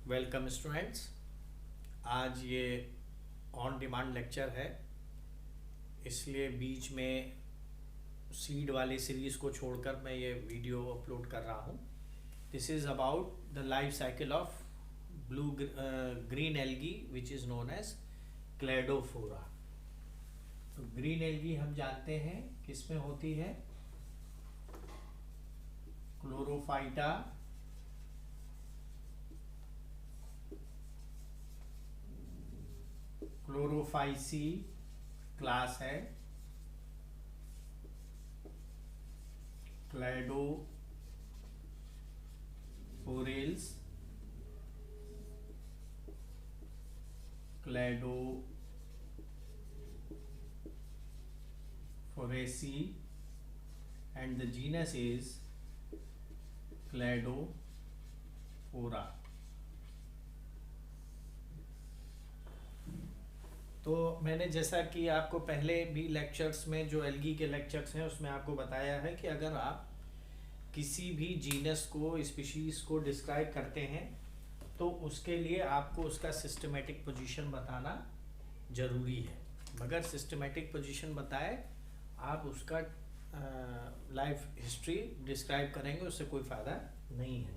Welcome students. आज ये on demand lecture है, इसलिए बीच में सीड वाली सीरीज़ को छोड़कर मैं ये वीडियो अपलोड कर रहा हूँ। This is about the life cycle of blue green algae which is known as Cladophora. तो ग्रीन एल्गी हम जानते हैं किस में होती है, क्लोरोफाइटा, क्लोरोफाइसी क्लास है, क्लैडोफोरेल्स, क्लैडोफोरेसी, and the genus is Cladophora. तो मैंने जैसा कि आपको पहले भी लेक्चर्स में जो एल्गी के लेक्चर्स हैं उसमें आपको बताया है कि अगर आप किसी भी जीनस को, स्पीशीज को डिस्क्राइब करते हैं तो उसके लिए आपको उसका सिस्टमेटिक पोजीशन बताना ज़रूरी है। मगर सिस्टमेटिक पोजीशन बताए आप उसका लाइफ हिस्ट्री डिस्क्राइब करेंगे उससे कोई फ़ायदा नहीं है।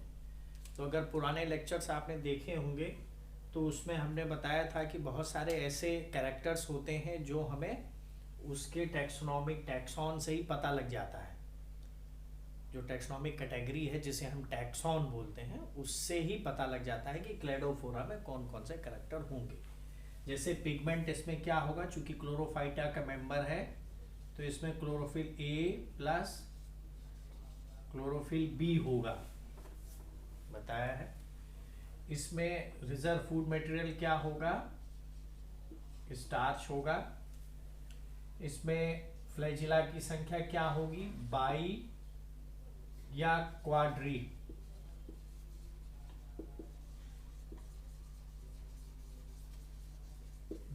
तो अगर पुराने लेक्चर्स आपने देखे होंगे तो उसमें हमने बताया था कि बहुत सारे ऐसे कैरेक्टर्स होते हैं जो हमें उसके टैक्सोनॉमिक टैक्सॉन से ही पता लग जाता है। जो टैक्सोनॉमिक कैटेगरी है जिसे हम टैक्सॉन बोलते हैं उससे ही पता लग जाता है कि क्लैडोफोरा में कौन कौन से कैरेक्टर होंगे। जैसे पिगमेंट इसमें क्या होगा, चूंकि क्लोरोफाइटा का मेंबर है तो इसमें chlorophyll A plus chlorophyll B होगा, बताया है। इसमें रिजर्व फूड मटेरियल क्या होगा, स्टार्च होगा। इसमें फ्लैजिला की संख्या क्या होगी, बाई या क्वाड्री।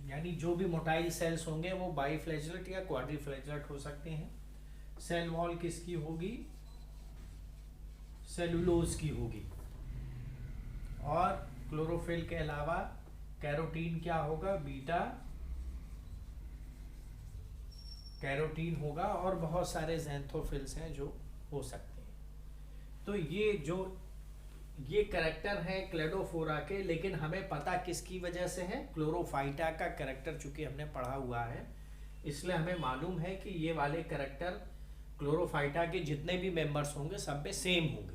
यानी जो भी मोटाइल सेल्स होंगे वो बाई फ्लैजिलेट या क्वाड्री फ्लैजिलेट हो सकते हैं। सेल वॉल किसकी होगी, सेलुलोज की होगी। और क्लोरोफिल के अलावा कैरोटीन क्या होगा, बीटा कैरोटीन होगा। और बहुत सारे ज़ैंथोफिल्स हैं जो हो सकते हैं। तो ये कैरेक्टर है क्लैडोफोरा के, लेकिन हमें पता किसकी वजह से है, क्लोरोफाइटा का कैरेक्टर चूंकि हमने पढ़ा हुआ है इसलिए हमें मालूम है कि ये वाले कैरेक्टर क्लोरोफाइटा के जितने भी मेंबर्स होंगे सब में सेम होंगे।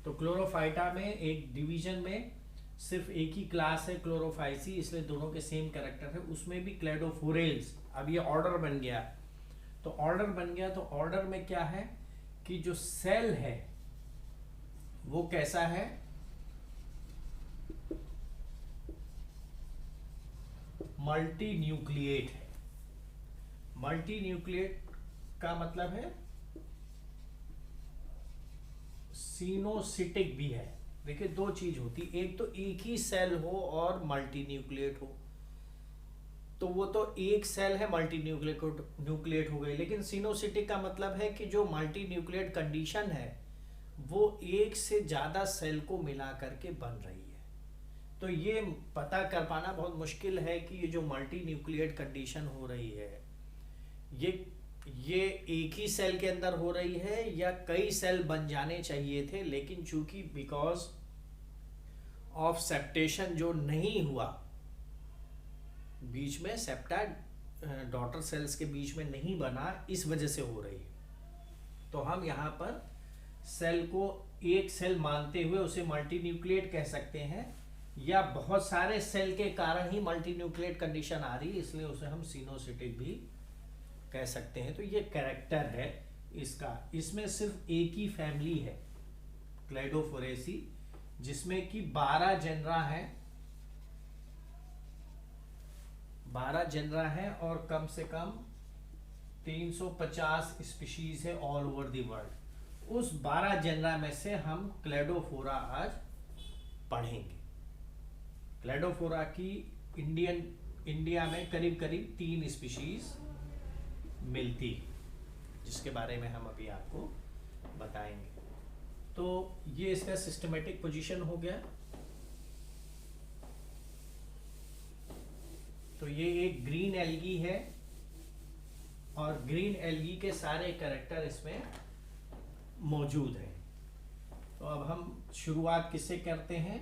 तो क्लोरोफाइटा में एक डिवीजन में सिर्फ एक ही क्लास है क्लोरोफाइसी, इसलिए दोनों के सेम कैरेक्टर है। उसमें भी क्लैडोफोरेल्स, अब ये ऑर्डर बन गया। तो ऑर्डर बन गया तो ऑर्डर में क्या है कि जो सेल है वो कैसा है, मल्टी न्यूक्लिएट है। मल्टी न्यूक्लिएट का मतलब है सिनोसिटिक भी है। देखिए दो चीज होती, एक तो एक ही सेल हो और मल्टी न्यूक्लिएट हो, तो वो तो एक सेल है मल्टी न्यूक्लिएट हो गई। लेकिन सिनोसिटिक का मतलब है कि जो मल्टी न्यूक्लिएट कंडीशन है वो एक से ज़्यादा सेल को मिला करके बन रही है। तो ये पता कर पाना बहुत मुश्किल है कि ये जो मल्टी न्यूक्लिएट कंडीशन हो रही है ये एक ही सेल के अंदर हो रही है या कई सेल बन जाने चाहिए थे, लेकिन चूंकि बिकॉज ऑफ सेप्टेशन जो नहीं हुआ, बीच में सेप्टा डॉटर सेल्स के बीच में नहीं बना, इस वजह से हो रही है। तो हम यहाँ पर सेल को एक सेल मानते हुए उसे मल्टी न्यूक्लिएट कह सकते हैं, या बहुत सारे सेल के कारण ही मल्टी न्यूक्लिएट कंडीशन आ रही है इसलिए उसे हम सिनोसिटिक भी कह सकते हैं। तो ये कैरेक्टर है इसका। इसमें सिर्फ एक ही फैमिली है क्लैडोफोरेसी, जिसमें कि 12 जेनरा है, 12 जेनरा है और कम से कम 350 स्पीशीज है ऑल ओवर द वर्ल्ड। उस 12 जेनरा में से हम क्लैडोफोरा आज पढ़ेंगे। क्लैडोफोरा की इंडिया में करीब करीब 3 स्पीशीज मिलती है, जिसके बारे में हम अभी आपको बताएंगे। तो ये इसका सिस्टमेटिक पोजीशन हो गया। तो ये एक ग्रीन एल्गी है और ग्रीन एल्गी के सारे कैरेक्टर इसमें मौजूद हैं। तो अब हम शुरुआत किससे करते हैं?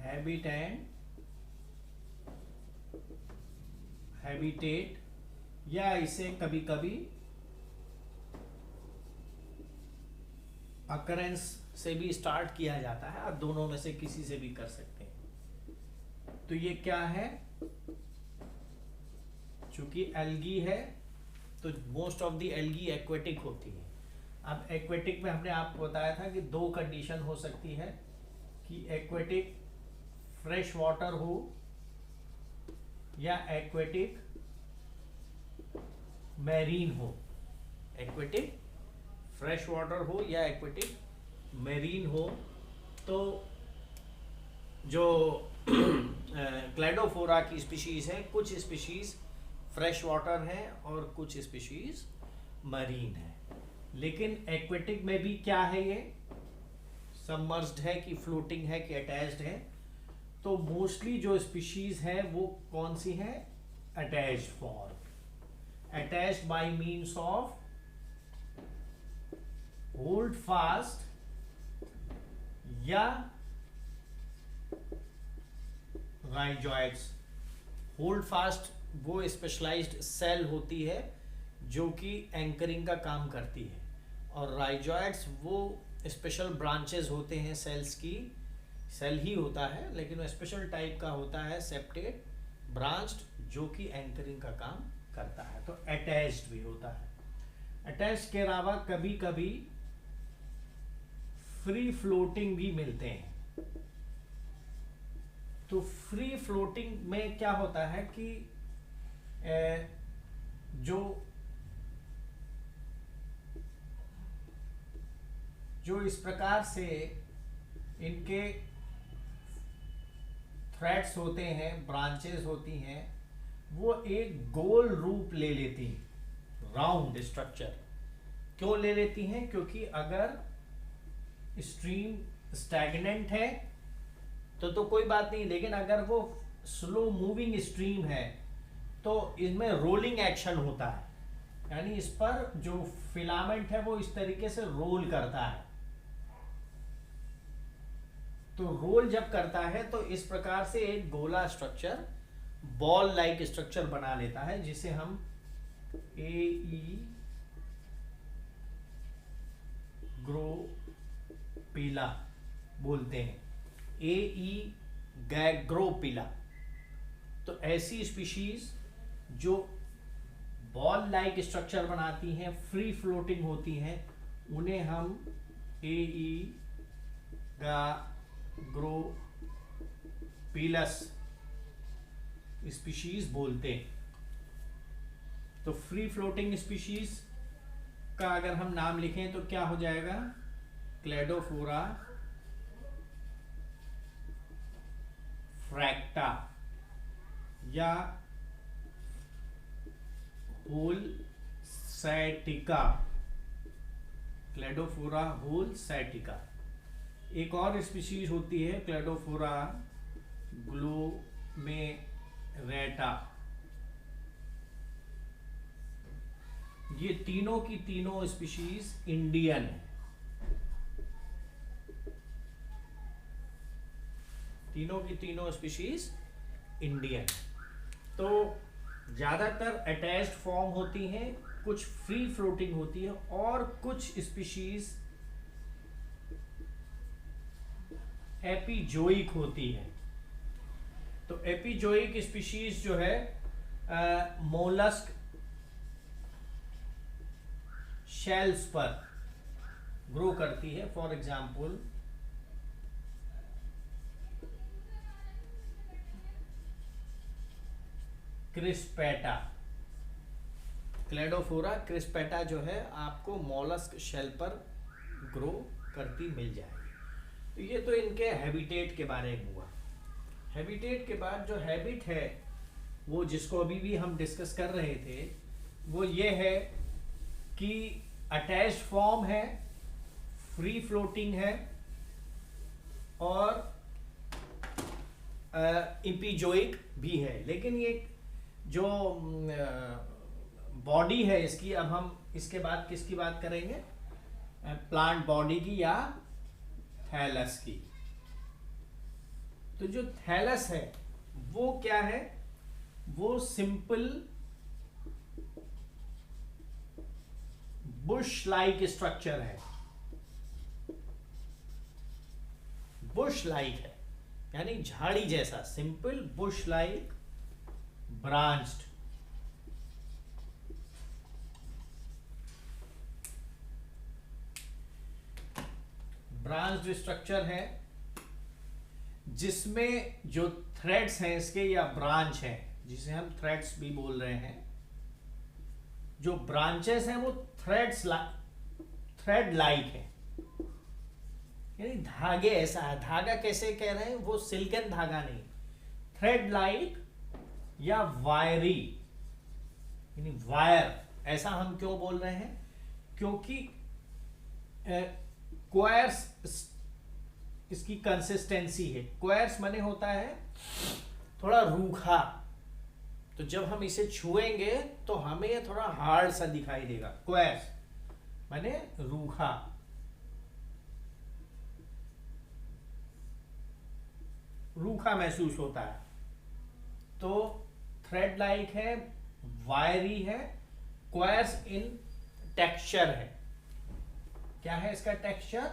हैबिट एंड हैबिटेट, या इसे कभी कभी अकरेंस से भी स्टार्ट किया जाता है, आप दोनों में से किसी से भी कर सकते हैं। तो ये क्या है? चूंकि एल्गी है तो most of the algae aquatic होती है। अब एक्वेटिक में हमने आपको बताया था कि दो कंडीशन हो सकती है कि एक्वेटिक फ्रेश वाटर हो या एक्वेटिक मैरीन हो। एक्वेटिक फ्रेश वाटर हो या एक्वेटिक मैरीन हो। तो जो क्लेडोफोरा की स्पीशीज है, कुछ स्पीशीज फ्रेश वाटर है और कुछ स्पीशीज मरीन है। लेकिन एक्वेटिक में भी क्या है, ये सबमर्ज्ड है कि फ्लोटिंग है कि अटैच्ड है? तो मोस्टली जो स्पीशीज है वो कौन सी है? Attached form. Attached bye means of hold fast या राइजॉइड्स। होल्ड फास्ट वो स्पेशलाइज्ड सेल होती है जो कि एंकरिंग का काम करती है, और राइजॉइड्स वो स्पेशल ब्रांचेस होते हैं सेल्स की। सेल ही होता है लेकिन वो स्पेशल टाइप का होता है, सेप्टेड ब्रांच्ड, जो कि एंकरिंग का काम करता है। तो अटैच्ड भी होता है। अटैच्ड के अलावा कभी कभी फ्री फ्लोटिंग भी मिलते हैं। तो फ्री फ्लोटिंग में क्या होता है कि जो इस प्रकार से इनके थ्रेड्स होते हैं, ब्रांचेस होती हैं, वो एक गोल रूप ले लेती हैं, राउंड स्ट्रक्चर। क्यों ले लेती हैं? क्योंकि अगर स्ट्रीम स्टैग्नेंट है तो कोई बात नहीं, लेकिन अगर वो स्लो मूविंग स्ट्रीम है तो इसमें रोलिंग एक्शन होता है, यानी इस पर जो फिलामेंट है वो इस तरीके से रोल करता है। तो रोल जब करता है तो इस प्रकार से एक गोला स्ट्रक्चर, बॉल लाइक स्ट्रक्चर बना लेता है, जिसे हम एग्रोपिला बोलते हैं। गैग्रोपिला। तो ऐसी स्पीशीज जो बॉल लाइक स्ट्रक्चर बनाती हैं, फ्री फ्लोटिंग होती हैं, उन्हें हम गैग्रोपिलस स्पीशीज बोलते हैं। तो फ्री फ्लोटिंग स्पीशीज का अगर हम नाम लिखें तो क्या हो जाएगा? क्लेडोफोरा फ्रैक्टा या होलसैटिका। क्लेडोफोरा होलसैटिका। एक और स्पीशीज होती है क्लेडोफोरा ग्लोमेरेटा। ये तीनों की तीनों स्पीशीज इंडियन है। तीनों की तीनों स्पीशीज इंडियन। तो ज्यादातर अटैच्ड फॉर्म होती हैं, कुछ फ्री फ्लोटिंग होती है, और कुछ स्पीशीज एपिजोइक होती है। तो एपिजोइक स्पीशीज जो है मोलस्क शेल्स पर ग्रो करती है। For example crispata. Cladophora crispata जो है आपको मोलस्क शेल पर ग्रो करती मिल जाएगी। तो ये तो इनके हैबिटेट के बारे में हुआ। हैबिटेट के बाद जो हैबिट है वो जिसको अभी भी हम डिस्कस कर रहे थे वो ये है कि अटैच्ड फॉर्म है, फ्री फ्लोटिंग है, और इपिजोइक भी है, लेकिन ये जो बॉडी है इसकी, अब हम इसके बाद किसकी बात करेंगे, प्लांट बॉडी की या थैलस की। तो जो थैलस है वो क्या है, वो सिंपल बुश लाइक स्ट्रक्चर है, बुश लाइक है यानी झाड़ी जैसा, simple Bush like branched. Branched structure है जिसमें जो थ्रेड्स हैं इसके या ब्रांच हैं, जिसे हम थ्रेड्स भी बोल रहे हैं, जो ब्रांचेस हैं वो थ्रेड लाइक है, यानी धागे ऐसा है। धागा कैसे कह रहे हैं, वो सिल्कन धागा नहीं, थ्रेड लाइक या वायरी, यानी वायर। ऐसा हम क्यों बोल रहे हैं, क्योंकि क्वायर्स इसकी कंसिस्टेंसी है। क्वायर्स माने होता है थोड़ा रूखा, तो जब हम इसे छुएंगे तो हमें ये थोड़ा हार्ड सा दिखाई देगा। क्वायर्स माने रूखा, रूखा महसूस होता है। तो थ्रेड लाइक है, वायरी है, क्वायर्स इन टेक्सचर है। क्या है इसका टेक्सचर,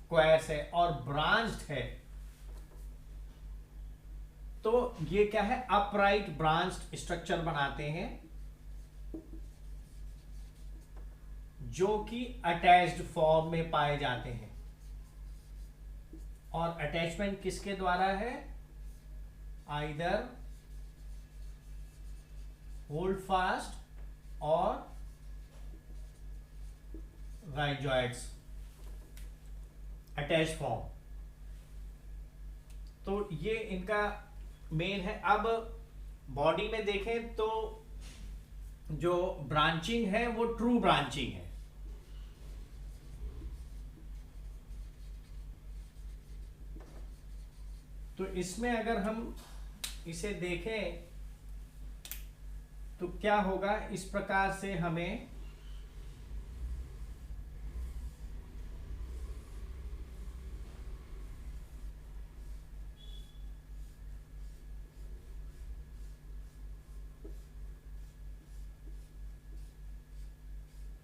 क्वायर्स है, और ब्रांच्ड है। तो ये क्या है, अपराइट ब्रांच्ड स्ट्रक्चर बनाते हैं जो कि अटैच्ड फॉर्म में पाए जाते हैं। और अटैचमेंट किसके द्वारा है, आइदर होल्ड फास्ट और राइजॉइड्स अटैच फॉर्म। तो ये इनका मेन है। अब बॉडी में देखें तो जो ब्रांचिंग है वो ट्रू ब्रांचिंग है। तो इसमें अगर हम इसे देखें तो क्या होगा, इस प्रकार से हमें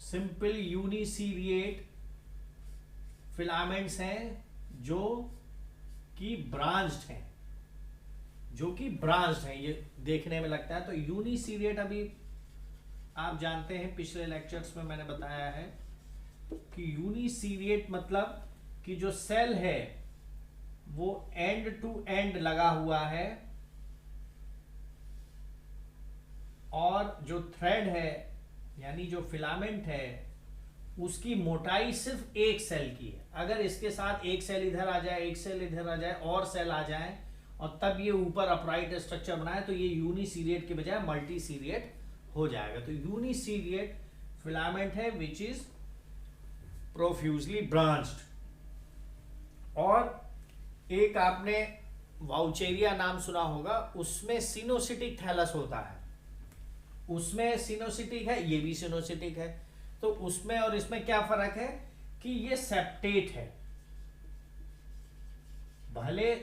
सिंपल यूनिसीरिएट फिलामेंट्स हैं जो कि ब्रांच्ड हैं, जो कि ब्रांच्ड हैं, ये देखने में लगता है। तो यूनिसीरिएट अभी आप जानते हैं, पिछले लेक्चर्स में मैंने बताया है कि यूनिसीरिएट मतलब कि जो सेल है वो एंड टू एंड लगा हुआ है, और जो थ्रेड है यानी जो फिलामेंट है उसकी मोटाई सिर्फ एक सेल की है। अगर इसके साथ एक सेल इधर आ जाए, एक सेल इधर आ जाए, और सेल आ जाए, और तब ये ऊपर अपराइट स्ट्रक्चर बनाए, तो ये यूनिसीरिएट के बजाय मल्टीसीरिएट हो जाएगा। तो यूनिसीरिएट फिलामेंट है विच इज प्रोफ्यूजली ब्रांच्ड। और एक आपने वाउचेरिया नाम सुना होगा, उसमें सिनोसिटिक थैलस होता है, उसमें सिनोसिटिक है, ये भी सिनोसिटिक है। तो उसमें और इसमें क्या फर्क है कि ये सेप्टेट है। भले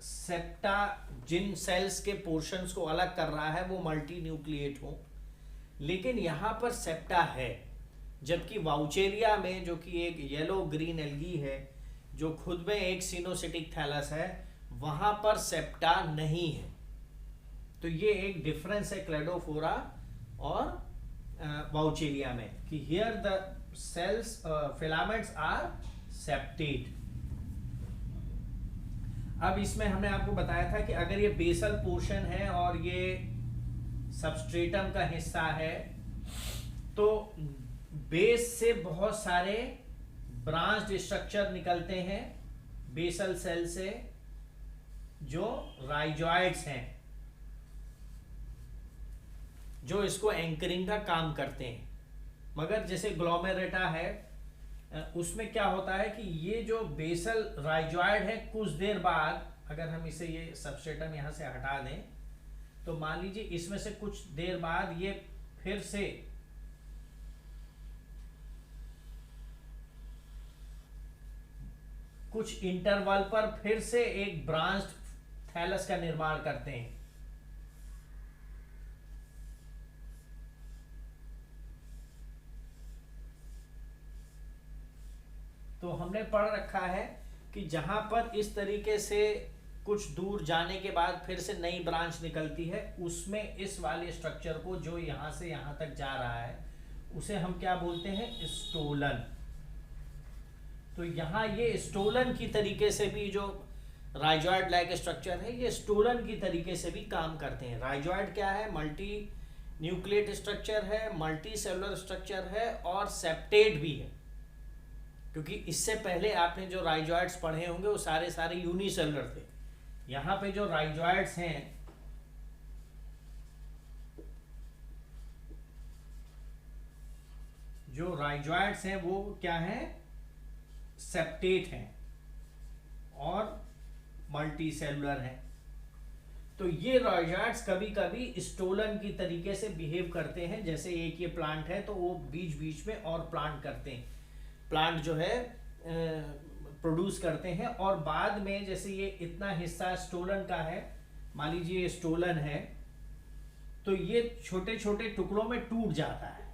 सेप्टा जिन सेल्स के पोर्शंस को अलग कर रहा है वो मल्टी न्यूक्लिएट हो, लेकिन यहां पर सेप्टा है। जबकि वाउचेरिया में, जो कि एक येलो ग्रीन एल्गी है जो खुद में एक सिनोसिटिक थैलस है, वहां पर सेप्टा नहीं है। तो ये एक डिफरेंस है क्लेडोफोरा और वाउचेरिया में, कि here the cells filaments are septate. अब इसमें हमने आपको बताया था कि अगर ये बेसल पोर्शन है और ये सबस्ट्रेटम का हिस्सा है, तो बेस से बहुत सारे ब्रांच्ड स्ट्रक्चर निकलते हैं बेसल सेल से, जो राइजॉइड्स हैं, जो इसको एंकरिंग का काम करते हैं। मगर जैसे ग्लोमेरेटा है उसमें क्या होता है कि ये जो बेसल राइजॉइड है कुछ देर बाद, अगर हम इसे ये सबस्ट्रेटम यहाँ से हटा दें तो मान लीजिए इसमें से कुछ देर बाद ये फिर से कुछ इंटरवल पर फिर से एक ब्रांच्ड थैलस का निर्माण करते हैं। तो हमने पढ़ रखा है कि जहां पर इस तरीके से कुछ दूर जाने के बाद फिर से नई ब्रांच निकलती है, उसमें इस वाले स्ट्रक्चर को जो यहां से यहां तक जा रहा है उसे हम क्या बोलते हैं, स्टोलन। तो यहाँ ये स्टोलन की तरीके से भी जो राइजॉइड लाइक स्ट्रक्चर है ये स्टोलन की तरीके से भी काम करते हैं। राइजॉइड क्या है, मल्टी न्यूक्लिएट स्ट्रक्चर है, मल्टी सेलुलर स्ट्रक्चर है और सेप्टेट भी है। क्योंकि इससे पहले आपने जो राइजॉइड्स पढ़े होंगे वो सारे यूनिसेलुलर थे। यहाँ पे जो राइजॉइड्स हैं वो क्या हैं, सेप्टेट हैं और मल्टी सेलुलर हैं। तो ये राइजॉइड्स कभी कभी स्टोलन की तरीके से बिहेव करते हैं। जैसे एक ये प्लांट है तो वो बीच बीच में और प्लांट करते हैं, प्लांट जो है प्रोड्यूस करते हैं, और बाद में जैसे ये इतना हिस्सा स्टोलन का है, मान लीजिए ये स्टोलन है, तो ये छोटे छोटे टुकड़ों में टूट जाता है,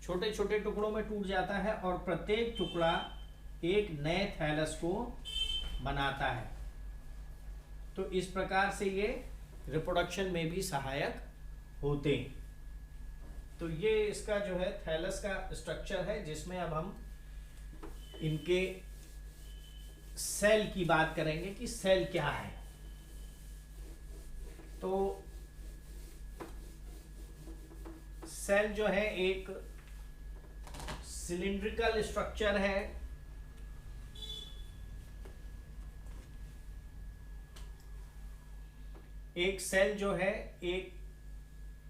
छोटे छोटे टुकड़ों में टूट जाता है और प्रत्येक टुकड़ा एक नए थैलस को बनाता है। तो इस प्रकार से ये रिप्रोडक्शन में भी सहायक होते हैं। तो ये इसका जो है थैलस का स्ट्रक्चर है, जिसमें अब हम इनके सेल की बात करेंगे कि सेल क्या है। तो सेल जो है एक सिलिंड्रिकल स्ट्रक्चर है, एक सेल जो है एक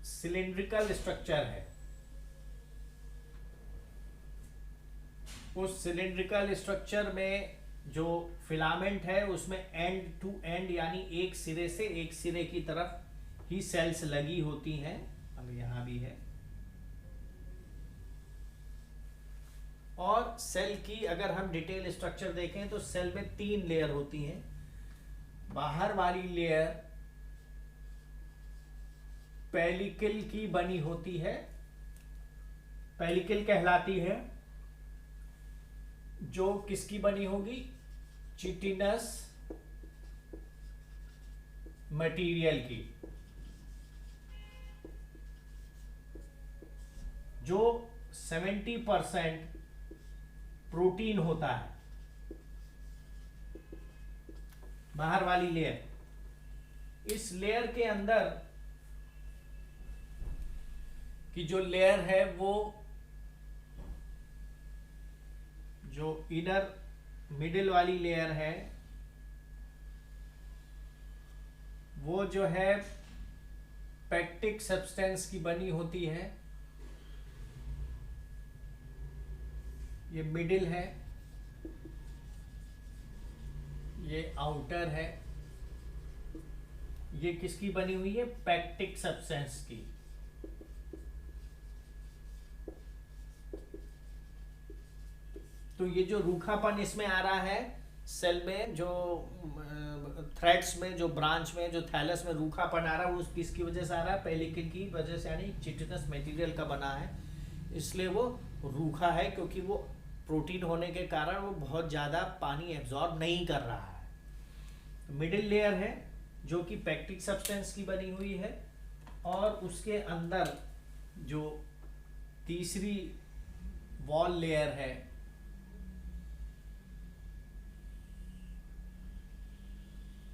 सिलिंड्रिकल स्ट्रक्चर है। उस सिलिंड्रिकल स्ट्रक्चर में जो फिलामेंट है उसमें एंड टू एंड यानी एक सिरे से एक सिरे की तरफ ही सेल्स लगी होती हैं। अब यहां भी है। और सेल की अगर हम डिटेल स्ट्रक्चर देखें तो सेल में 3 लेयर होती हैं। बाहर वाली लेयर पेलिकल की बनी होती है, पेलिकल कहलाती है, जो किसकी बनी होगी, चिटिनस मटेरियल की, जो 70% प्रोटीन होता है। बाहर वाली लेयर, इस लेयर के अंदर की जो लेयर है वो जो इनर मिडिल वाली लेयर है वो जो है पेक्टिक सब्सटेंस की बनी होती है। ये मिडिल है, ये आउटर है, ये किसकी बनी हुई है, पेक्टिक सब्सटेंस की। तो ये जो रूखापन इसमें आ रहा है सेल में, जो थ्रेड्स में, जो ब्रांच में, जो थैलस में रूखापन आ रहा है, वो किसकी वजह से आ रहा है, पेलिकल की वजह से, यानी चिटिनस मटेरियल का बना है, इसलिए वो रूखा है, क्योंकि वो प्रोटीन होने के कारण वो बहुत ज़्यादा पानी एब्जॉर्ब नहीं कर रहा है। मिडिल लेयर है जो कि पेक्टिक सब्सटेंस की बनी हुई है, और उसके अंदर जो तीसरी वॉल लेयर है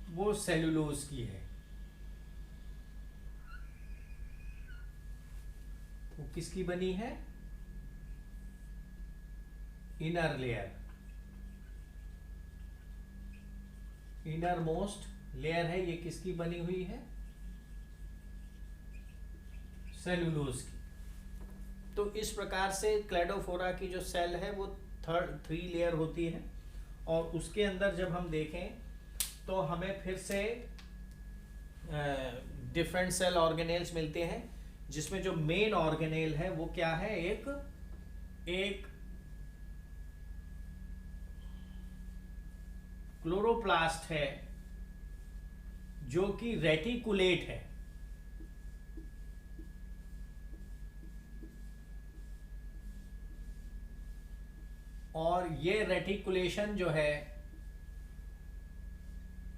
वो सेलुलोज की है। वो किसकी बनी है, inner layer, inner most layer है, ये किसकी बनी हुई है, सेलुलोज की। तो इस प्रकार से क्लेडोफोरा की जो सेल है वो थ्री लेयर होती है, और उसके अंदर जब हम देखें तो हमें फिर से डिफरेंट सेल ऑर्गेनेल्स मिलते हैं, जिसमें जो मेन ऑर्गेनेल है वो क्या है, एक क्लोरोप्लास्ट है जो कि रेटिकुलेट है। और ये रेटिकुलेशन जो है,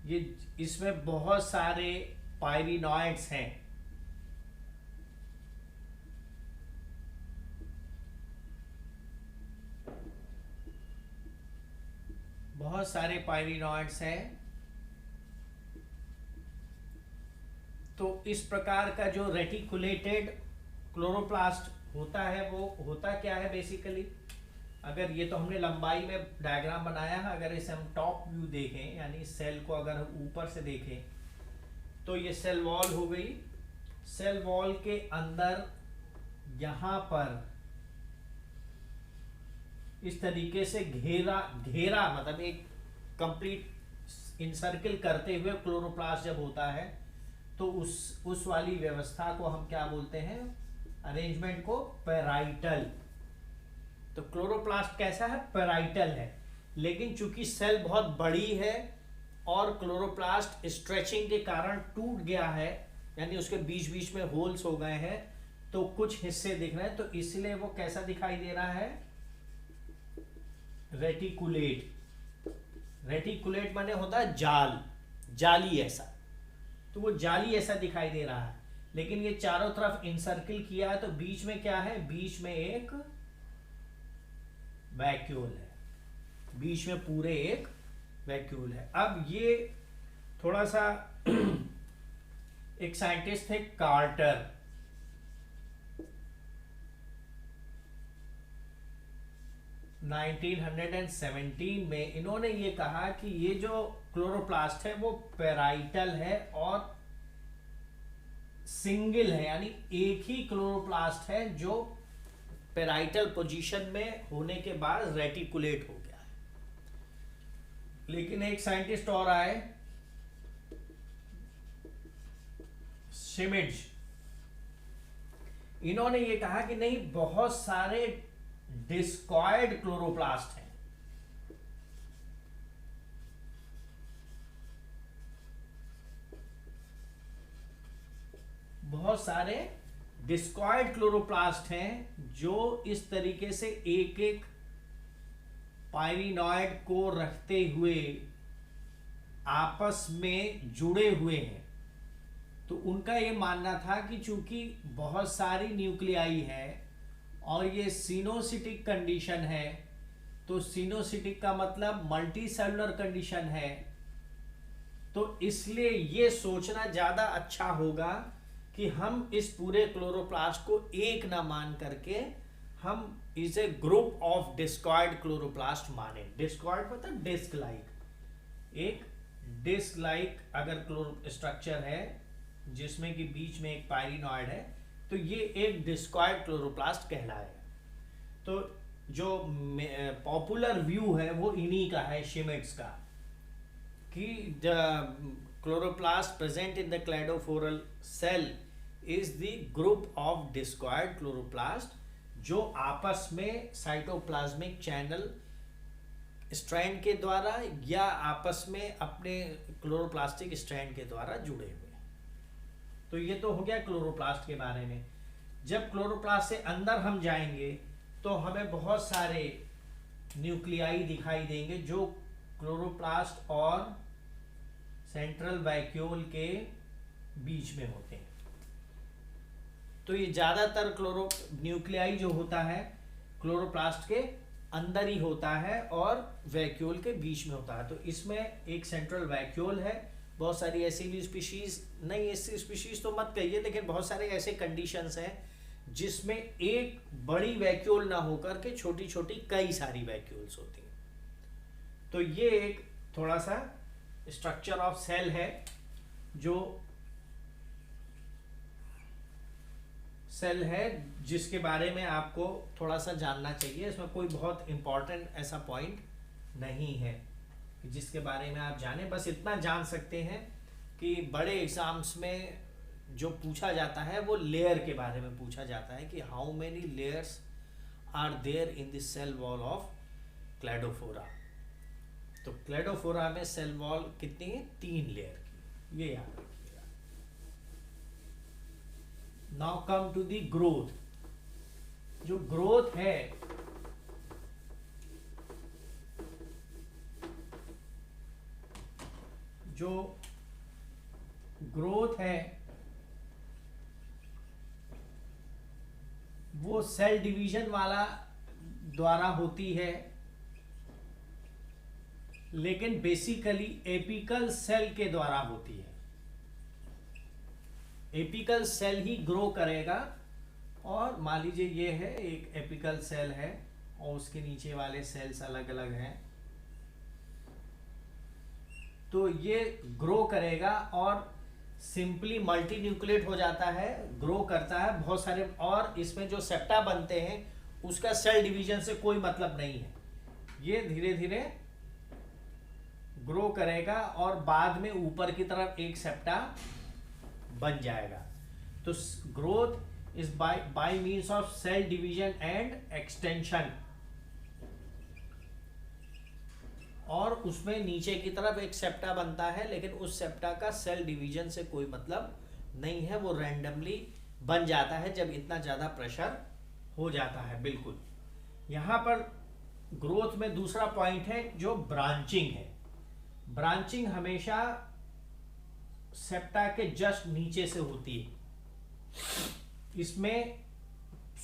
ये इसमें बहुत सारे पायरिनॉइड्स हैं। बहुत सारे पायरिनॉइड्स हैं। तो इस प्रकार का जो रेटिकुलेटेड क्लोरोप्लास्ट होता है वो होता क्या है बेसिकली, अगर ये तो हमने लंबाई में डायग्राम बनाया है, अगर इसे हम टॉप व्यू देखें यानी सेल को अगर हम ऊपर से देखें तो ये सेल वॉल हो गई। सेल वॉल के अंदर यहाँ पर इस तरीके से घेरा मतलब एक कंप्लीट इनसर्किल करते हुए क्लोरोप्लास्ट जब होता है तो उस वाली व्यवस्था को हम क्या बोलते हैं, अरेंजमेंट को पेराइटल। तो क्लोरोप्लास्ट कैसा है, पेराइटल है। लेकिन चूंकि सेल बहुत बड़ी है और क्लोरोप्लास्ट स्ट्रेचिंग के कारण टूट गया है, यानी उसके बीच बीच में होल्स हो गए हैं, तो कुछ हिस्से दिख रहे हैं, तो इसलिए वो कैसा दिखाई दे रहा है, रेटिकुलेट। रेटिकुलेट माने होता है जाली ऐसा, तो वो जाली ऐसा दिखाई दे रहा है। लेकिन ये चारों तरफ इनसर्किल किया है, तो बीच में क्या है, बीच में एक वैक्यूल है, बीच में पूरे एक वैक्यूल है। अब ये थोड़ा सा एक साइंटिस्ट थे कार्टर, (1917) में इन्होंने ये कहा कि ये जो क्लोरोप्लास्ट है वो पेराइटल है और सिंगल है, यानी एक ही क्लोरोप्लास्ट है जो पेराइटल पोजीशन में होने के बाद रेटिकुलेट हो गया है। लेकिन एक साइंटिस्ट और आए, शिमिट्ज, इन्होंने ये कहा कि नहीं, बहुत सारे डिस्कॉइड क्लोरोप्लास्ट हैं। बहुत सारे डिस्कॉइड क्लोरोप्लास्ट हैं जो इस तरीके से एक एक पायरिनॉइड को रखते हुए आपस में जुड़े हुए हैं। तो उनका ये मानना था कि चूंकि बहुत सारी न्यूक्लियाई है और ये सिनोसिटिक कंडीशन है, तो सिनोसिटिक का मतलब मल्टी सेलुलर कंडीशन है, तो इसलिए ये सोचना ज़्यादा अच्छा होगा कि हम इस पूरे क्लोरोप्लास्ट को एक ना मान करके हम इसे ग्रुप ऑफ डिस्कॉइड क्लोरोप्लास्ट माने। डिस्कॉइड मतलब डिस्क लाइक, एक डिस्क लाइक अगर क्लोरो स्ट्रक्चर है जिसमें कि बीच में एक पायरिनॉइड है, तो ये एक डिस्कॉइड क्लोरोप्लास्ट कहलाएगा। तो जो पॉपुलर व्यू है वो इन्हीं का है, शिमिट्स का, कि the chloroplast present in the cladophoral cell is the group of discoid chloroplast जो आपस में साइटोप्लाज्मिक चैनल स्ट्रैंड के द्वारा या आपस में अपने क्लोरोप्लास्टिक स्ट्रैंड के द्वारा जुड़े हुए। तो ये तो हो गया क्लोरोप्लास्ट के बारे में। जब क्लोरोप्लास्ट से अंदर हम जाएंगे तो हमें बहुत सारे न्यूक्लियाई दिखाई देंगे जो क्लोरोप्लास्ट और सेंट्रल वैक्यूल के बीच में होते हैं। तो ये ज्यादातर न्यूक्लियाई जो होता है क्लोरोप्लास्ट के अंदर ही होता है और वैक्यूल के बीच में होता है। तो इसमें एक सेंट्रल वैक्यूल है। बहुत सारी ऐसी भी स्पीशीज, नहीं ऐसी स्पीशीज तो मत कहिए, लेकिन बहुत सारे ऐसे कंडीशंस हैं जिसमें एक बड़ी वैक्यूल ना होकर के छोटी छोटी कई सारी वैक्यूल्स होती हैं। तो ये एक थोड़ा सा स्ट्रक्चर ऑफ सेल है जो सेल है जिसके बारे में आपको थोड़ा सा जानना चाहिए। इसमें कोई बहुत इम्पोर्टेंट ऐसा पॉइंट नहीं है कि जिसके बारे में आप जानें। बस इतना जान सकते हैं कि बड़े एग्जाम्स में जो पूछा जाता है वो लेयर के बारे में पूछा जाता है कि how many layers are there in the cell wall of Cladophora. तो क्लेडोफोरा में सेल वॉल कितनी है? 3 लेयर की, ये याद रखिएगा। Now come to the growth. जो ग्रोथ है वो सेल डिवीजन वाला द्वारा होती है, लेकिन बेसिकली एपिकल सेल के द्वारा होती है। एपिकल सेल ही ग्रो करेगा। और मान लीजिए ये है एक एपिकल सेल है और उसके नीचे वाले सेल्स अलग अलग हैं, तो ये ग्रो करेगा और सिंपली मल्टी न्यूक्लिएट हो जाता है, ग्रो करता है बहुत सारे। और इसमें जो सेप्टा बनते हैं उसका सेल डिवीजन से कोई मतलब नहीं है। ये धीरे धीरे ग्रो करेगा और बाद में ऊपर की तरफ एक सेप्टा बन जाएगा। तो growth is by means of cell division and extension. और उसमें नीचे की तरफ एक सेप्टा बनता है, लेकिन उस सेप्टा का सेल डिवीजन से कोई मतलब नहीं है, वो रैंडमली बन जाता है जब इतना ज़्यादा प्रेशर हो जाता है। बिल्कुल। यहाँ पर ग्रोथ में दूसरा पॉइंट है जो ब्रांचिंग है। ब्रांचिंग हमेशा सेप्टा के जस्ट नीचे से होती है। इसमें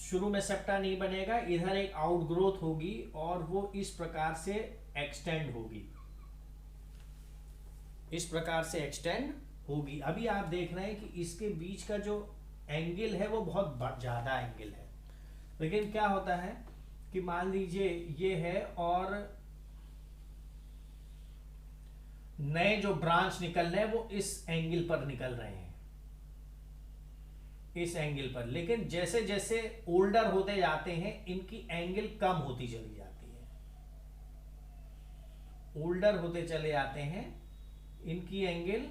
शुरू में सेप्टा नहीं बनेगा, इधर एक आउटग्रोथ होगी और वो इस प्रकार से एक्सटेंड होगी, इस प्रकार से एक्सटेंड होगी। अभी आप देख रहे हैं कि इसके बीच का जो एंगल है वो बहुत ज्यादा एंगल है, लेकिन क्या होता है कि मान लीजिए ये है और नए जो ब्रांच निकल रहे हैं वो इस एंगल पर निकल रहे हैं, इस एंगल पर। लेकिन जैसे जैसे ओल्डर होते जाते हैं इनकी एंगल कम होती चली जाती है, ओल्डर होते चले जाते हैं इनकी एंगल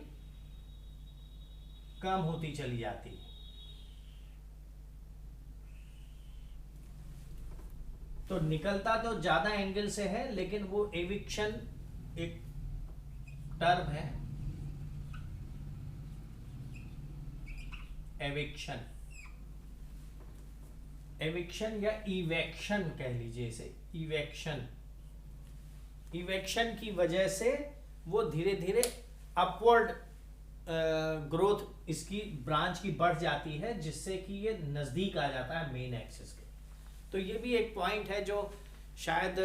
कम होती चली जाती है। तो निकलता तो ज्यादा एंगल से है, लेकिन वो एविक्शन एक टर्म है, एविक्शन, एविक्शन या इवेक्शन कह लीजिए इसे, इवेक्शन। इवेक्शन की वजह से वो धीरे धीरे अपवर्ड ग्रोथ इसकी ब्रांच की बढ़ जाती है, जिससे कि ये नजदीक आ जाता है मेन एक्सिस के। तो ये भी एक पॉइंट है जो शायद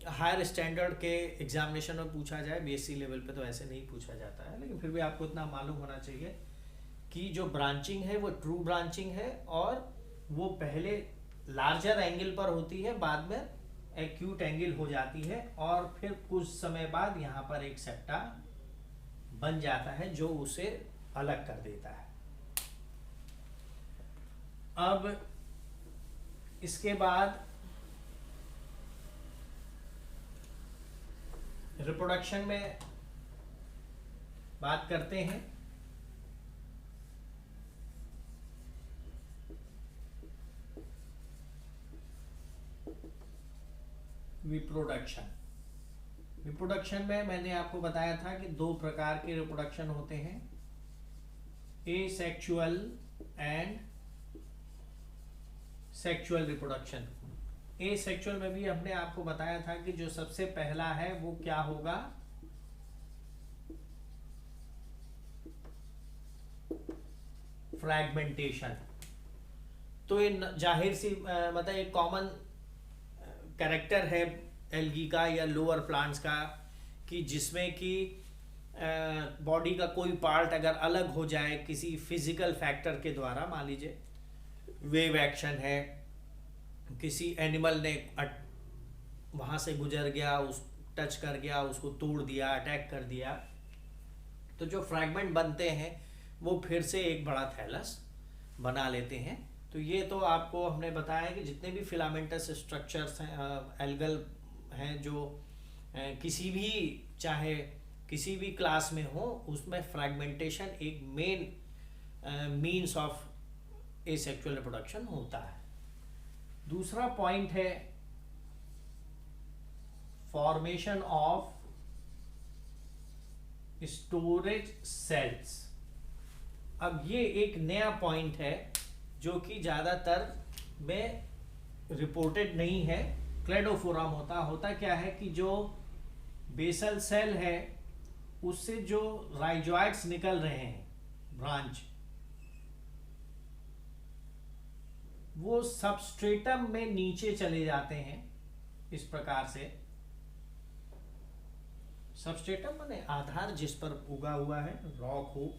हायर स्टैंडर्ड के एग्जामिनेशन में पूछा जाए। बीएससी लेवल पे तो ऐसे नहीं पूछा जाता है, लेकिन फिर भी आपको इतना मालूम होना चाहिए कि जो ब्रांचिंग है वो ट्रू ब्रांचिंग है और वो पहले लार्जर एंगल पर होती है, बाद में एक्यूट एंगल हो जाती है और फिर कुछ समय बाद यहाँ पर एक सेप्टा बन जाता है जो उसे अलग कर देता है। अब इसके बाद रिप्रोडक्शन में बात करते हैं। रिप्रोडक्शन, रिप्रोडक्शन में मैंने आपको बताया था कि 2 प्रकार के रिप्रोडक्शन होते हैं, asexual and sexual reproduction. Asexual में भी हमने आपको बताया था कि जो सबसे पहला है वो क्या होगा, फ्रैगमेंटेशन। तो ये जाहिर सी मतलब एक कॉमन कैरेक्टर है एल्गी का या लोअर प्लांट्स का कि जिसमें कि बॉडी का कोई पार्ट अगर अलग हो जाए किसी फिजिकल फैक्टर के द्वारा, मान लीजिए वेव एक्शन है, किसी एनिमल ने वहाँ से गुजर गया, उस टच कर गया, उसको तोड़ दिया, अटैक कर दिया, तो जो फ्रैगमेंट बनते हैं वो फिर से एक बड़ा थैलस बना लेते हैं। तो ये तो आपको हमने बताया कि जितने भी फिलामेंटस स्ट्रक्चर्स हैं एल्गल हैं जो किसी भी चाहे किसी भी क्लास में हो, उसमें फ्रैगमेंटेशन एक main means of asexual reproduction होता है। दूसरा पॉइंट है फॉर्मेशन ऑफ स्टोरेज सेल्स। अब ये एक नया पॉइंट है जो कि ज़्यादातर में रिपोर्टेड नहीं है। क्लेडोफोरम होता क्या है कि जो बेसल सेल है उससे जो राइजोइड्स निकल रहे हैं ब्रांच, वो सबस्ट्रेटम में नीचे चले जाते हैं। इस प्रकार से सबस्ट्रेटम माने आधार जिस पर उगा हुआ है, रॉक हो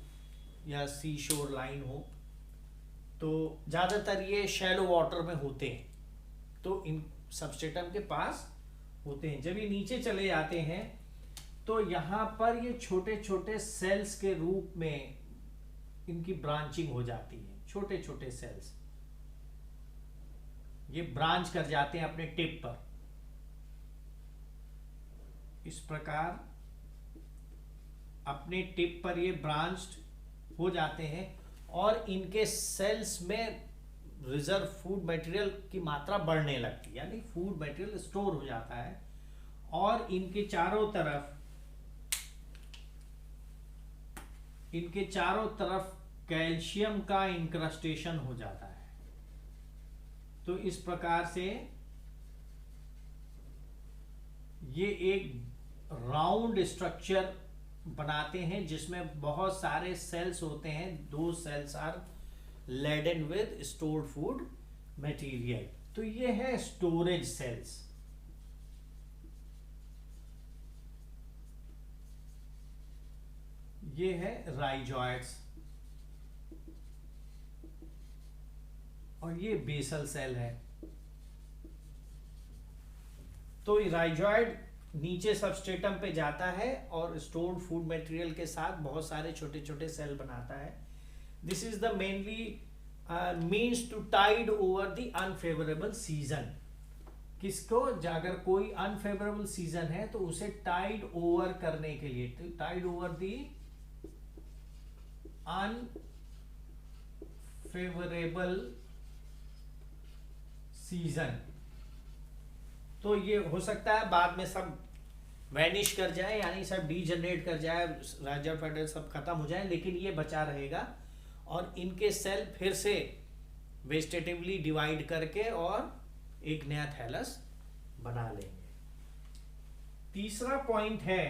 या सी शोर लाइन हो, तो ज़्यादातर ये शैलो वाटर में होते हैं, तो इन सबस्ट्रेटम के पास होते हैं। जब ये नीचे चले जाते हैं तो यहाँ पर ये छोटे छोटे सेल्स के रूप में इनकी ब्रांचिंग हो जाती है। छोटे छोटे सेल्स ये ब्रांच कर जाते हैं अपने टिप पर। इस प्रकार अपने टिप पर ये ब्रांच्ड हो जाते हैं और इनके सेल्स में रिजर्व फूड मटेरियल की मात्रा बढ़ने लगती है, यानी फूड मटेरियल स्टोर हो जाता है और इनके चारों तरफ कैल्शियम का इंक्रस्टेशन हो जाता है। तो इस प्रकार से ये एक राउंड स्ट्रक्चर बनाते हैं जिसमें बहुत सारे सेल्स होते हैं। दो cells are laden with stored food material. तो ये है स्टोरेज सेल्स। ये है राइजॉइड्स और ये बेसल सेल है। तो राइजॉइड नीचे सबस्ट्रेटम पे जाता है और स्टोर्ड फूड मटेरियल के साथ बहुत सारे छोटे छोटे सेल बनाता है। This is the mainly means to tide over the unfavourable season. किसको, अगर कोई अनफेवरेबल सीजन है तो उसे टाइड ओवर करने के लिए, tide over the unfavourable season. तो ये हो सकता है बाद में सब वैनिश कर जाए, यानी सब डीजनरेट कर जाए, राइजर फेडरल सब खत्म हो जाए, लेकिन ये बचा रहेगा और इनके सेल फिर से वेजिटेटिवली डिवाइड करके और एक नया थैलस बना लेंगे। तीसरा पॉइंट है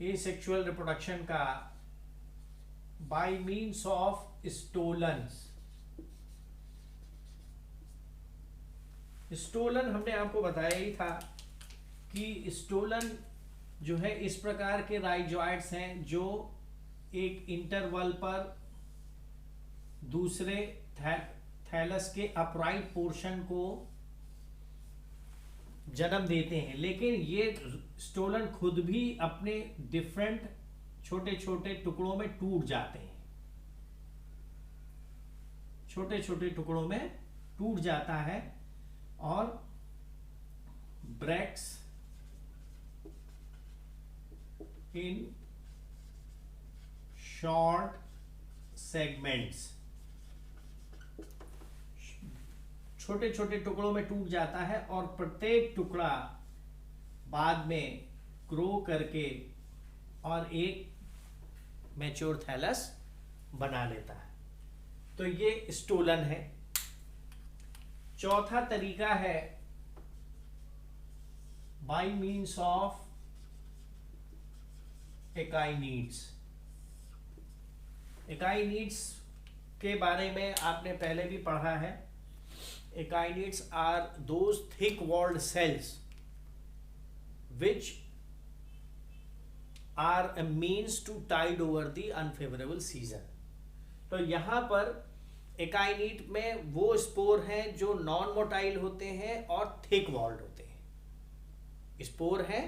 एसेक्सुअल रिप्रोडक्शन का by means of stolons. Stolon हमने आपको बताया ही था कि स्टोलन जो है इस प्रकार के राइजॉइड्स हैं जो एक इंटरवल पर दूसरे थैलस के अपराइट पोर्शन को जन्म देते हैं। लेकिन ये स्टोलन खुद भी अपने डिफरेंट छोटे छोटे टुकड़ों में टूट जाते हैं। छोटे छोटे टुकड़ों में टूट जाता है और ब्रेक्स इन शॉर्ट सेगमेंट्स। छोटे छोटे टुकड़ों में टूट जाता है और प्रत्येक टुकड़ा बाद में ग्रो करके और एक मैच्योर थैलस बना लेता है। तो ये स्टोलन है। चौथा तरीका है by means of akinetes. Akinetes के बारे में आपने पहले भी पढ़ा है। Akinetes are those thick walled cells which are a means to tide over the unfavorable season। तो यहाँ पर एकाइनीड में वो स्पोर हैं जो नॉन मोटाइल होते हैं और थिक वॉल्ड होते हैं। स्पोर हैं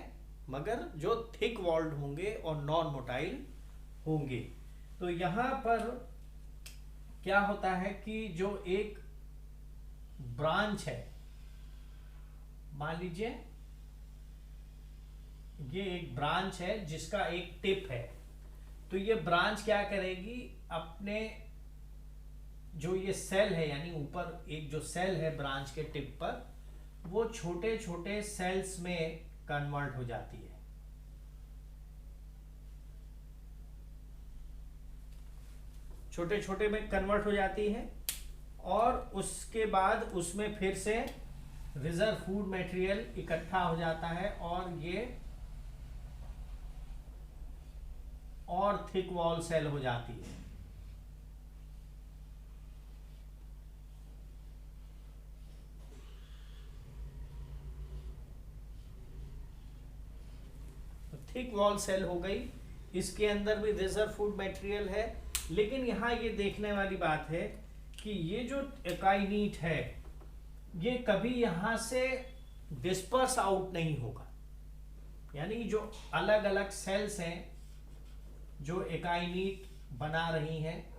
मगर जो थिक वॉल्ड होंगे और नॉन मोटाइल होंगे। तो यहाँ पर क्या होता है कि जो एक ब्रांच है, मान लीजिए ये एक ब्रांच है जिसका एक टिप है, तो ये ब्रांच क्या करेगी, अपने जो ये सेल है, यानी ऊपर एक जो सेल है ब्रांच के टिप पर, वो छोटे छोटे सेल्स में कन्वर्ट हो जाती है। छोटे छोटे में कन्वर्ट हो जाती है और उसके बाद उसमें फिर से रिजर्व फूड मटेरियल इकट्ठा हो जाता है और ये और थिक वॉल सेल हो जाती है। तो थिक वॉल सेल हो गई, इसके अंदर भी रिजर्व फूड मटेरियल है। लेकिन यहाँ ये देखने वाली बात है कि ये जो एकाइनीट है ये कभी यहाँ से डिस्पर्स आउट नहीं होगा, यानी जो अलग अलग सेल्स हैं जो एकाइनीट बना रही हैं,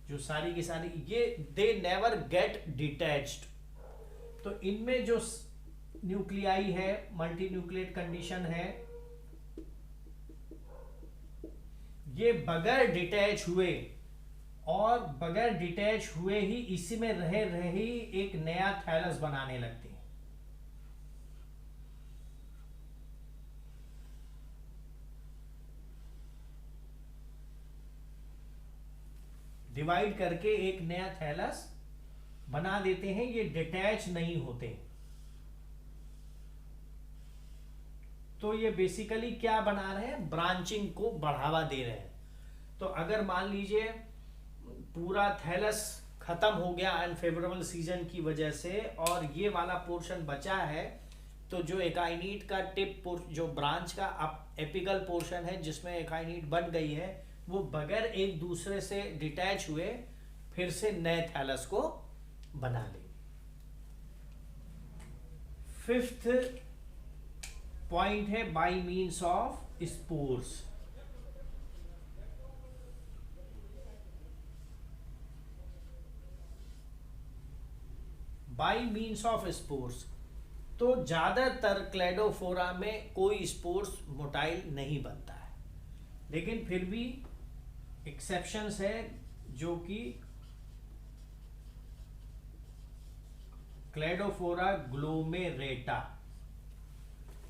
जो सारी की सारी, ये दे नेवर गेट डिटैच्ड। तो इनमें जो न्यूक्लियाई है, मल्टी न्यूक्लिएट कंडीशन है, ये बगैर डिटैच हुए और बगैर डिटैच हुए ही इसी में रहे रहे ही एक नया थैलस बनाने लगते हैं। डिवाइड करके एक नया थैलस बना देते हैं, ये डिटैच नहीं होते। तो ये बेसिकली क्या बना रहे हैं, ब्रांचिंग को बढ़ावा दे रहे हैं। तो अगर मान लीजिए पूरा थैलस खत्म हो गया अनफेवरेबल सीजन की वजह से और ये वाला पोर्शन बचा है, तो जो एकाइनीट का टिप, जो ब्रांच का एपिकल पोर्शन है जिसमें एकाइनीट बन गई है, वो बगैर एक दूसरे से डिटैच हुए फिर से नए थैलस को बना ले। फिफ्थ पॉइंट है by means of spores. Bye means of spores, तो ज्यादातर क्लेडोफोरा में कोई स्पोर्स मोटाइल नहीं बनता है, लेकिन फिर भी एक्सेप्शंस है, जो कि क्लेडोफोरा ग्लोमेरेटा,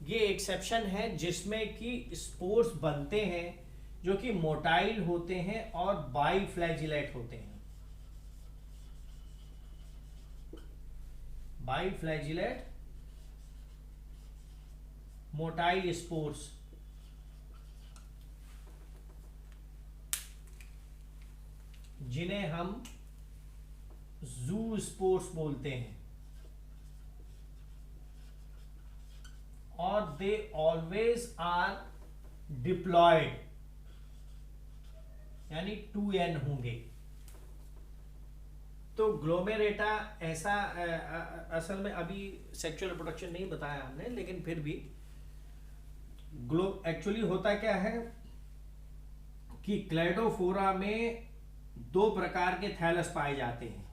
ये एक्सेप्शन है जिसमें कि स्पोर्स बनते हैं जो कि मोटाइल होते हैं और बाइफ्लैजिलेट होते हैं। बाइफ्लैजिलेट मोटाइल स्पोर्स, जिन्हें हम जू स्पोर्स बोलते हैं, और दे ऑलवेज आर डिप्लॉयड, यानी 2n होंगे। तो ग्लोमेरेटा ऐसा असल में अभी सेक्सुअल रिप्रोडक्शन नहीं बताया हमने, लेकिन फिर भी एक्चुअली होता क्या है कि क्लेडोफोरा में दो प्रकार के थैलस पाए जाते हैं।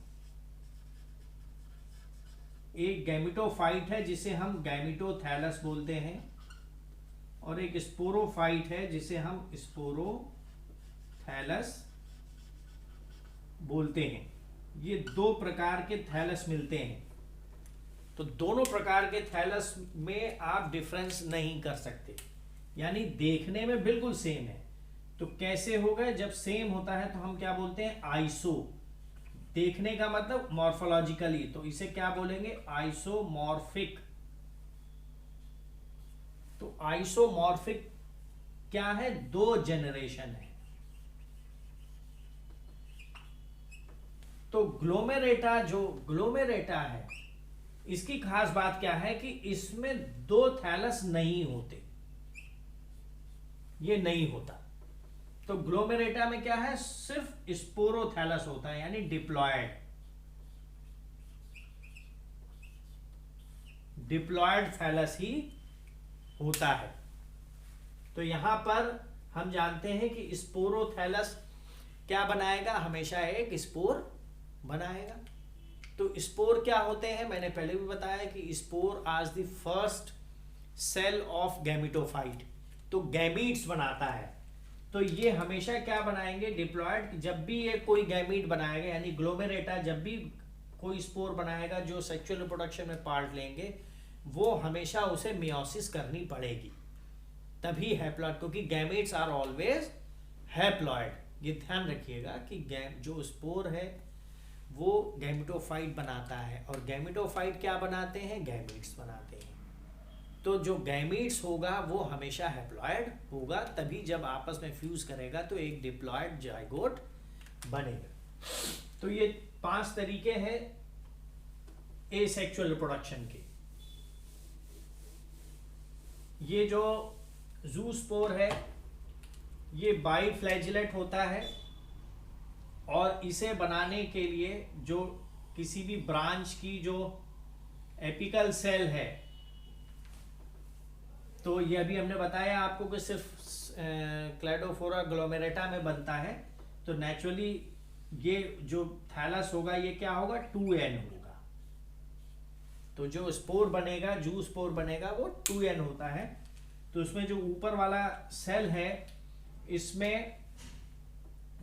एक गैमिटोफाइट है जिसे हम गैमिटोथैलस बोलते हैं, और एक स्पोरोफाइट है जिसे हम स्पोरोथैलस बोलते हैं। ये दो प्रकार के थैलस मिलते हैं। तो दोनों प्रकार के थैलस में आप डिफरेंस नहीं कर सकते, यानी देखने में बिल्कुल सेम है। तो कैसे होगा, जब सेम होता है तो हम क्या बोलते हैं, आइसो। देखने का मतलब मॉर्फोलॉजिकली, तो इसे क्या बोलेंगे, आइसोमॉर्फिक। तो आइसोमॉर्फिक क्या है, दो जनरेशन है। तो ग्लोमेरेटा है, इसकी खास बात क्या है कि इसमें दो थैलस नहीं होते, ये नहीं होता। तो ग्लोमेरेटा में क्या है, सिर्फ स्पोरोथैलस होता है, यानी डिप्लॉयड थैलस ही होता है। तो यहां पर हम जानते हैं कि स्पोरोथैलस क्या बनाएगा, हमेशा एक स्पोर बनाएगा। तो स्पोर क्या होते हैं, मैंने पहले भी बताया कि spore is the first cell of gametophyte, तो गैमीट्स बनाता है। तो ये हमेशा क्या बनाएंगे, डिप्लॉयड। जब भी ये कोई गैमीट बनाएगा यानी ग्लोमेरेटा जब भी कोई स्पोर बनाएगा जो सेक्सुअल रिप्रोडक्शन में पार्ट लेंगे, वो हमेशा उसे मियोसिस करनी पड़ेगी, तभी हैप्लॉयड, क्योंकि गैमेट्स आर ऑलवेज हैप्लॉयड। ये ध्यान रखिएगा कि जो स्पोर है वो गैमेटोफाइट बनाता है, और गैमेटोफाइट क्या बनाते हैं, गैमेट्स बनाते हैं। तो जो गैमेट्स होगा वो हमेशा हैप्लॉयड होगा, तभी जब आपस में फ्यूज करेगा तो एक डिप्लॉयड जाइगोट बनेगा। तो ये 5 तरीके हैं एसेक्सुअल रिप्रोडक्शन के। ये जो ज़ूस्पोर है ये बाइफ्लैजिलेट होता है, और इसे बनाने के लिए जो किसी भी ब्रांच की जो एपिकल सेल है, तो ये अभी हमने बताया आपको कि सिर्फ क्लैडोफोरा ग्लोमेरेटा में बनता है। तो नेचुरली ये जो थैलस होगा ये क्या होगा, 2n होगा। तो जो स्पोर बनेगा, जू स्पोर बनेगा, वो 2n होता है। तो उसमें जो ऊपर वाला सेल है इसमें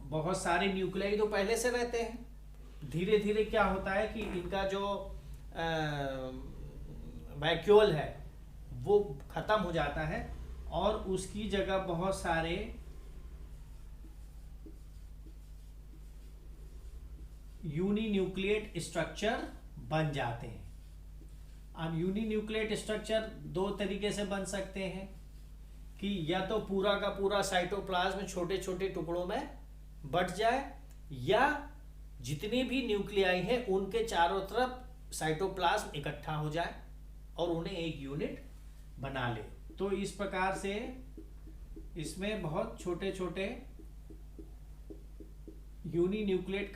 बहुत सारे न्यूक्लियाई तो पहले से रहते हैं। धीरे धीरे क्या होता है कि इनका जो वैक्यूल है वो खत्म हो जाता है, और उसकी जगह बहुत सारे यूनिन्यूक्लिएट स्ट्रक्चर बन जाते हैं। अब यूनिन्यूक्लिएट स्ट्रक्चर 2 तरीके से बन सकते हैं, कि या तो पूरा का पूरा साइटोप्लाज्म छोटे छोटे टुकड़ों में बट जाए, या जितने भी न्यूक्लियाई हैं उनके चारों तरफ साइटोप्लाज्म इकट्ठा हो जाए और उन्हें एक यूनिट बना ले। तो इस प्रकार से इसमें बहुत छोटे छोटे यूनिन्यूक्लिएट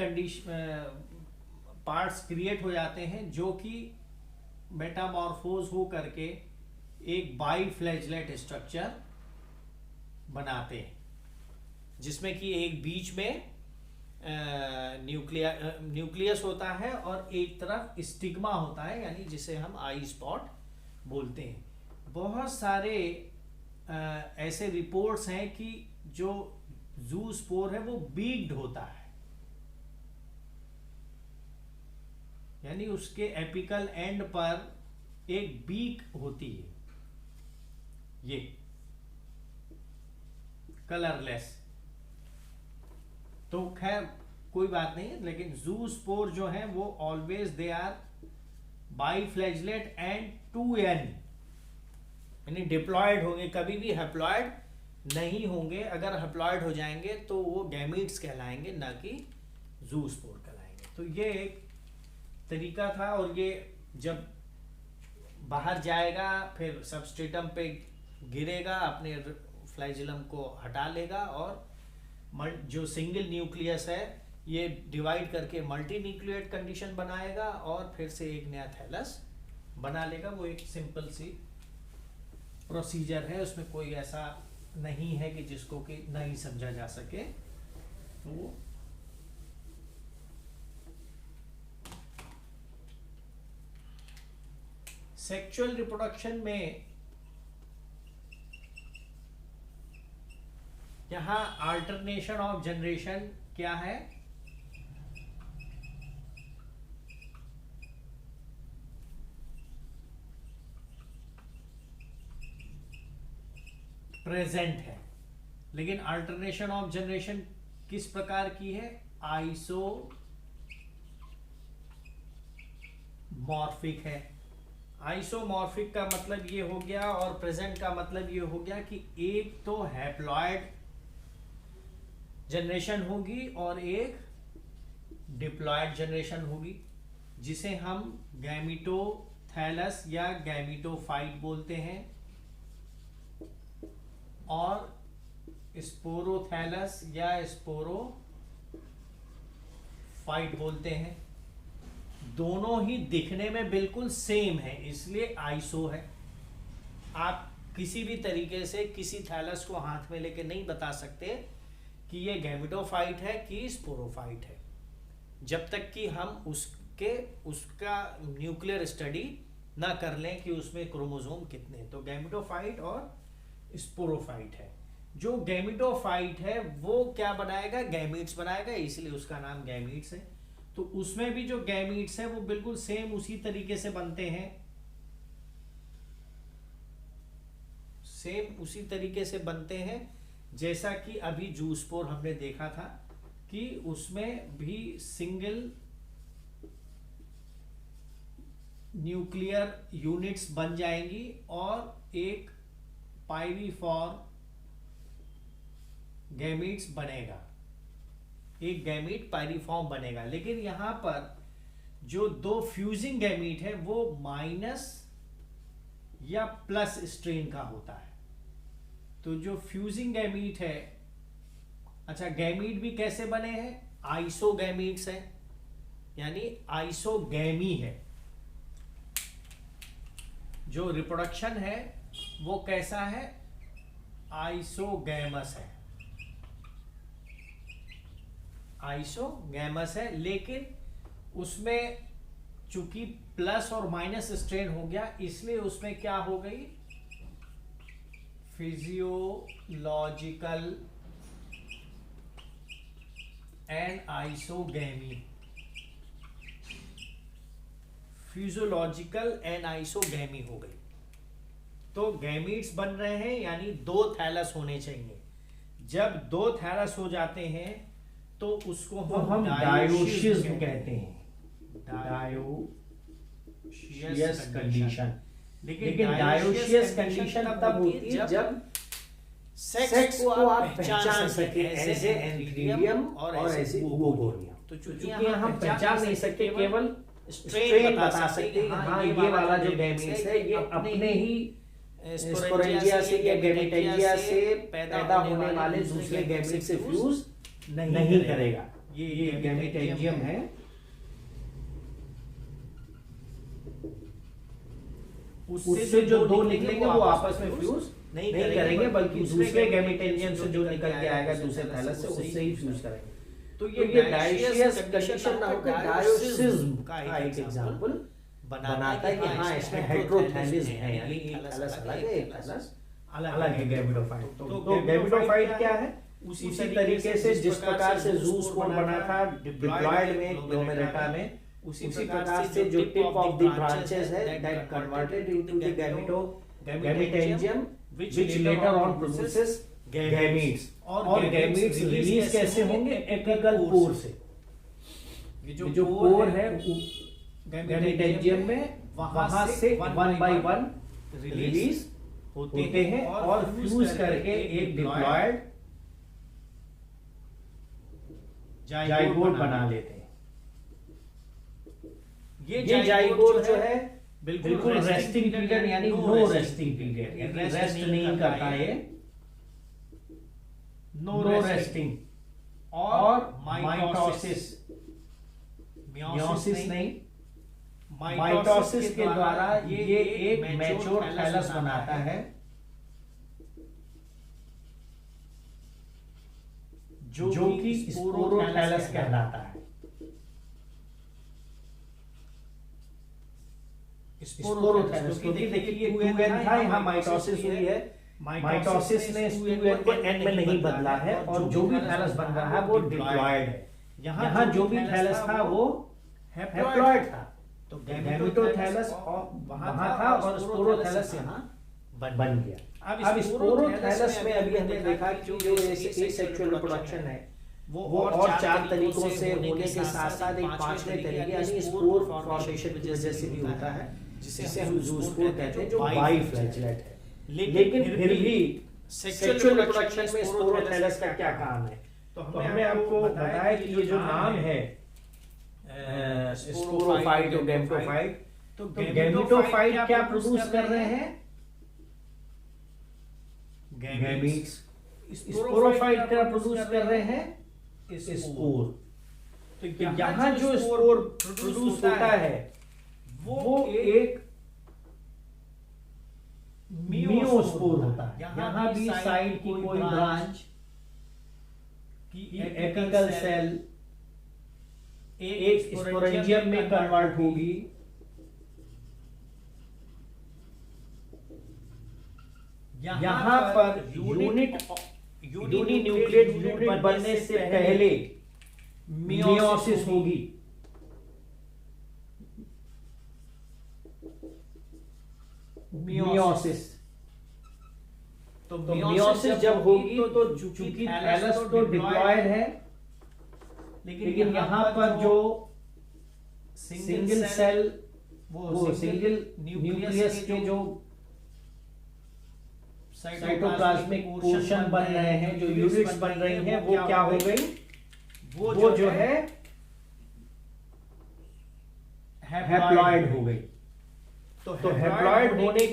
पार्ट्स क्रिएट हो जाते हैं, जो कि मेटामॉर्फोज हो करके एक बाइफ्लैजिलेट स्ट्रक्चर बनाते हैं, जिसमें कि एक बीच में न्यूक्लियस होता है और एक तरफ स्टिग्मा होता है, यानी जिसे हम आई स्पॉट बोलते हैं। बहुत सारे ऐसे रिपोर्ट्स हैं कि जो ज़ूस्पोर है वो बीक्ड होता है, यानी उसके एपिकल एंड पर एक बीक होती है, ये कलरलेस। तो खैर कोई बात नहीं है, लेकिन ज़ूस्पोर जो है वो always they are biflagellate and 2n, यानी डिप्लॉयड होंगे, कभी भी हैप्लॉयड नहीं होंगे। अगर हैप्लॉयड हो जाएंगे तो वो गैमीट्स कहलाएंगे, ना कि ज़ूस्पोर कहलाएंगे। तो ये एक तरीका था, और ये जब बाहर जाएगा फिर सबस्ट्रेटम पे गिरेगा, अपने फ्लैजिलम को हटा लेगा, और जो सिंगल न्यूक्लियस है ये डिवाइड करके मल्टी न्यूक्लिएट कंडीशन बनाएगा, और फिर से एक नया थैलस बना लेगा। वो एक सिंपल सी प्रोसीजर है, उसमें कोई ऐसा नहीं है कि जिसको कि नहीं समझा जा सके। तो सेक्सुअल रिप्रोडक्शन में यहाँ अल्टरनेशन ऑफ जनरेशन क्या है, प्रेजेंट है। लेकिन अल्टरनेशन ऑफ जनरेशन किस प्रकार की है, आइसोमॉर्फिक है। आइसोमॉर्फिक का मतलब ये हो गया, और प्रेजेंट का मतलब ये हो गया कि एक तो हैप्लॉयड जनरेशन होगी और एक डिप्लॉयड जनरेशन होगी, जिसे हम गैमिटोथैलस या गैमिटोफाइट बोलते हैं, और स्पोरोथैलस या स्पोरोफाइट बोलते हैं। दोनों ही दिखने में बिल्कुल सेम है, इसलिए आइसो है। आप किसी भी तरीके से किसी थैलस को हाथ में लेके नहीं बता सकते कि ये गैमेटोफाइट है कि स्पोरोफाइट है, जब तक कि हम उसका न्यूक्लियर स्टडी ना कर लें कि उसमें क्रोमोसोम कितने। तो गैमेटोफाइट और स्पोरोफाइट है। जो गैमेटोफाइट है वो क्या बनाएगा, गैमीट्स बनाएगा, इसलिए उसका नाम गैमीट्स है। तो उसमें भी जो गैमीट्स है वो बिल्कुल सेम उसी तरीके से बनते हैं, सेम उसी तरीके से बनते हैं जैसा कि अभी जूस्पोर हमने देखा था कि उसमें भी सिंगल न्यूक्लियर यूनिट्स बन जाएंगी और एक पाइरीफॉर्म गैमीट्स बनेगा, एक गैमीट पाइरीफॉर्म बनेगा। लेकिन यहां पर जो दो फ्यूजिंग गैमीट है वो माइनस या प्लस स्ट्रेन का होता है। तो जो फ्यूजिंग गैमीट है, अच्छा गैमीट भी कैसे बने हैं, आइसोगैमीट्स है, यानी आइसोगैमी है। जो रिप्रोडक्शन है वो कैसा है, आइसोगैमस है, आइसोगैमस है। लेकिन उसमें चूंकि प्लस और माइनस स्ट्रेन हो गया, इसलिए उसमें क्या हो गई, physiological and isogamy, physiological and isogamy हो गई। तो गैमीट्स बन रहे हैं यानी दो थैलस होने चाहिए। जब दो थैलस हो जाते हैं तो उसको हम डायोसिस कहते हैं, डायोसियस कंडीशन। लेकिन डायोसियस कंडीशन तब होती है जब सेक्स को आप पहचान सके एज ए एंथ्रीडियम और एज ए ओवोगोनियम। तो चूंकि हम पहचान नहीं सकते, केवल स्ट्रेन बता सकते हैं, हाँ ये वाला जो गैमीट्स है ये अपने ही स्पोरेंजिया से या गैमेटेंजिया से पैदा होने वाले दूसरे गैमीट से फ्यूज नहीं करेगा। ये गैमेटेंजियम है। उससे जो दो निकलेंगे वो आपस में फ्यूज नहीं करेंगे, बल्कि दूसरे गैमेटेंजियम से जो निकल के आएगा दूसरे थैलस से, उससे ही फ्यूज करेंगे। तो ये डायोसियस कंडीशन ना होकर डायोसिज्म का एक एग्जांपल बनाता है कि हाँ इसमें हेटेरोथैलिज्म है, यानी एक थैलस अलग है, एक थैलस अलग है गैमेटोफाइट। तो गैमेटोफाइट क्या है, उसी तरीके से जिस प्रकार से ज़ूस्पोर बना था डिप्लॉयड में, ग्लोमेरुला में, उसी प्रकार से जो टिप ऑफ द ब्रांचेस है that converted into the gametangium which later on produces gametes. और गैमीट्स रिलीज कैसे होंगे, एपिकल पोर से। ये जो पोर है गैमेटेंजियम में, वहां से वन बाय वन रिलीज होते हैं और फ्यूज करके एक डिप्लॉयड जाइगोट बना लेते हैं। ये जाइगोट जो है बिल्कुल रेस्टिंग पीरियड यानी नो रेस्टिंग पीरियड, यानी रेस्ट नहीं करता ये, नो रेस्टिंग। और माइटोसिस, मियोसिस नहीं, माइटोसिस के द्वारा ये एक मैच्योर थैलस बनाता है जो कि स्पोरोथैलस कहलाता है। स्पोरोथैलस, क्योंकि देखिए 2n था, यहाँ माइटोसिस हुई है, माइटोसिस ने 2n को n में नहीं बदला है, और जो भी थैलस बन रहा है वो डिप्लॉयड है। यहाँ जो भी थैलस था वो हैप्लॉयड था। तो गैमेटोथैलस वहां था और स्पोरोथैलस यहाँ बन गया। अब स्पोरोथैलस में अभी हमने देखा कि जो एसेक्सुअल रिप्रोडक्शन है वो और 4 तरीकों से होने के साथ साथ एक 5वें तरीके यानी स्पोर फॉर्मेशन की वजह से भी होता है, जिसे हम ज़ूस्पोर कहते हैं, जो बाइफ्लैजेलेट है। लेकिन फिर भी सेक्सुअल रिप्रोडक्शन में स्पोरोथैलस का क्या काम है, तो हमने आपको बताया कि ये जो नाम है स्पोरोफाइट और गैमेटोफाइट, तो गैमेटोफाइट क्या प्रोड्यूस कर रहे हैं, गैमीट्स। स्पोरोफाइट क्या प्रोड्यूस कर रहे हैं, स्पोर। तो यहाँ जो स्पोर प्रोड्यूस होता है वो एक मियोस्पोर होता है। यहाँ भी साइड की कोई ब्रांच कि एपिकल सेल एक स्पोरेंजियम में कन्वर्ट होगी, यहाँ पर यूनिन्यूक्लियेट यूनिट बनने से पहले मियोसिस होगी। मियोसिस तो मियोसिस जब होगी तो चूंकि थैलस तो डिप्लॉयड है, लेकिन यहाँ पर जो सिंगल सेल वो सिंगल न्यूक्लियस के जो साइटोप्लाज्मिक पोर्शन बन रहे हैं, जो यूनिट्स बन रही हैं, वो क्या हो गई, वो जो है हैप्लॉयड हो गई। तो हैप्लॉयड होने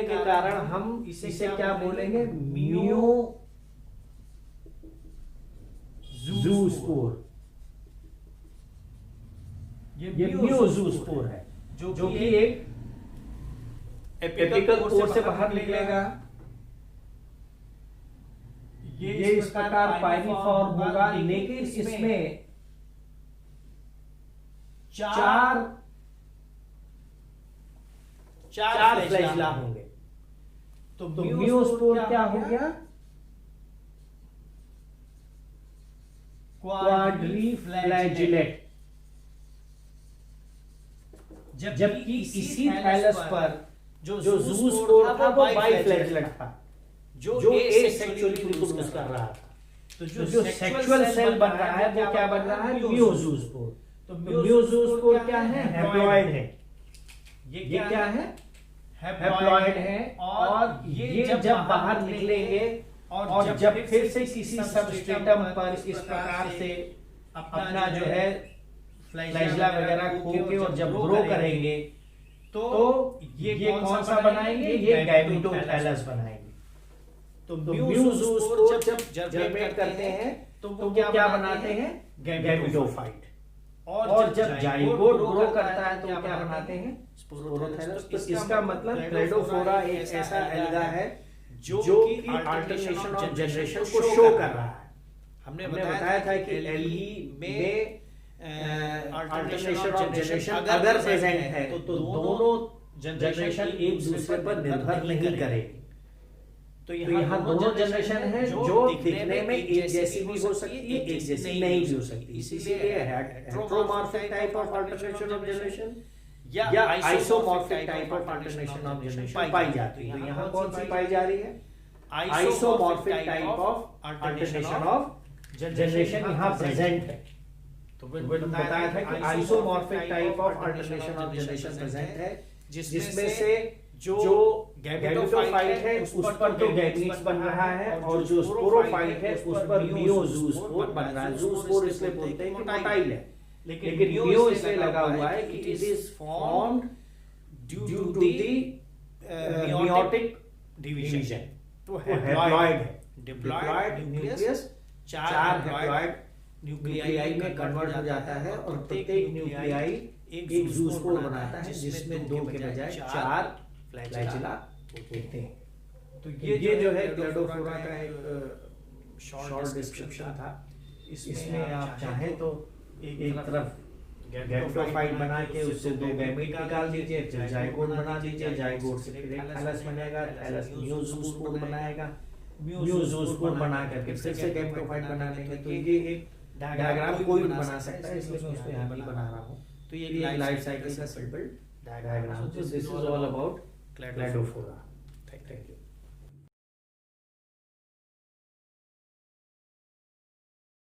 के कारण हम इसे क्या बोलेंगे, म्यूजूस्पोर। ये म्यूजूस्पोर है जो कि एक एपिकल पोर से बाहर निकलेगा। ये इस प्रकार पाइरीफॉर्म होगा, लेकिन इसमें चार फ्लैजिला होंगे। तो म्यूस्पोर क्या हो गया, क्वाड्रीफ्लैजिलेट। जबकि इसी थैलस पर जो ज़ूस्पोर था वो बाइफ्लैजिलेट था, जो एसेक्सुअली रिप्रोड्यूस कर रहा था। तो जो सेक्सुअल सेल बन रहा है वो क्या बन रहा है, म्यूजूस्पोर। तो म्यूजूस्पोर क्या है, हैप्लॉयड है। ये क्या है, हैप्लॉयड है। और ये जब बाहर निकलेंगे और जब फिर से किसी सबस्ट्रेटम पर इस प्रकार से अपना जो है फ्लैजिला वगैरह खो के और जब ग्रो करेंगे तो ये कौन सा बनाएंगे, ये गैमेटोथैलस बनाएंगे। तो म्यूजूस्पोर जब जर्मिनेट करते हैं तो वो क्या बनाते हैं, गैमेटोफाइट। और जब जाइगोट ग्रो करता है तो क्या बनाते हैं, स्पोरोथैलस। तो इसका मतलब क्लेडोफोरा एक ऐसा एल्गा है जो कि अल्टरनेशन ऑफ जनरेशन को शो कर रहा है। हमने बताया था कि एल्गी में अल्टरनेशन ऑफ जनरेशन अगर प्रेजेंट है तो दोनों जनरेशन एक दूसरे पर निर्भर नहीं करेगी। तो यहाँ दोनों जनरेशन है जो दिखने में एक जैसी भी हो सकती है, एक जैसी नहीं भी हो सकती। इसीलिए heteromorphic type of alternation of generation या isomorphic type of alternation of generation पाई जाती है। तो यहाँ कौन सी पाई जा रही है, isomorphic type of alternation of generation यहाँ प्रेजेंट है। तो बताया था कि isomorphic type of alternation of generation present है, जिसमें से जो गैमेटोफाइट है उस पर तो गैमीट्स बन रहा है, और जो स्पोरोफाइट है उस पर मियोजूस्पोर बन रहा है। जूस्पोर इसलिए बोलते हैं कि मोटाइल है, लेकिन मियो इसलिए लगा हुआ है कि it is formed due to the meiotic division. तो हैप्लॉयड है, डिप्लॉयड न्यूक्लियस चार हैप्लॉयड न्यूक्लियाई में कन्वर्ट हो जाता है, और प्रत्येक न्यूक्लियाई एक जूस्पोर बनाता है, जिसमें दो के बजाय चार फ्लैजिला होते हैं। तो ये जो है क्लेडोफोरा का एक शॉर्ट डिस्क्रिप्शन था। इसमें आप चाहें तो एक तरफ गैमेटोफाइट बना के उससे दो गैमेट निकाल दीजिए, फिर जाइगोट बना दीजिए, जाइगोट से फिर एक थैलस बनेगा, थैलस म्यूजूस्पोर बनाएगा, म्यूजूस्पोर बना करके फिर से गैमेटोफाइट बना लेंगे। तो ये एक डायग्राम कोई भी बना सकता है, इसलिए मैं उसको यहाँ भी बना रहा हूँ। तो ये लाइफ साइकिल का simple diagram. This is all about Cladophora. Thank you.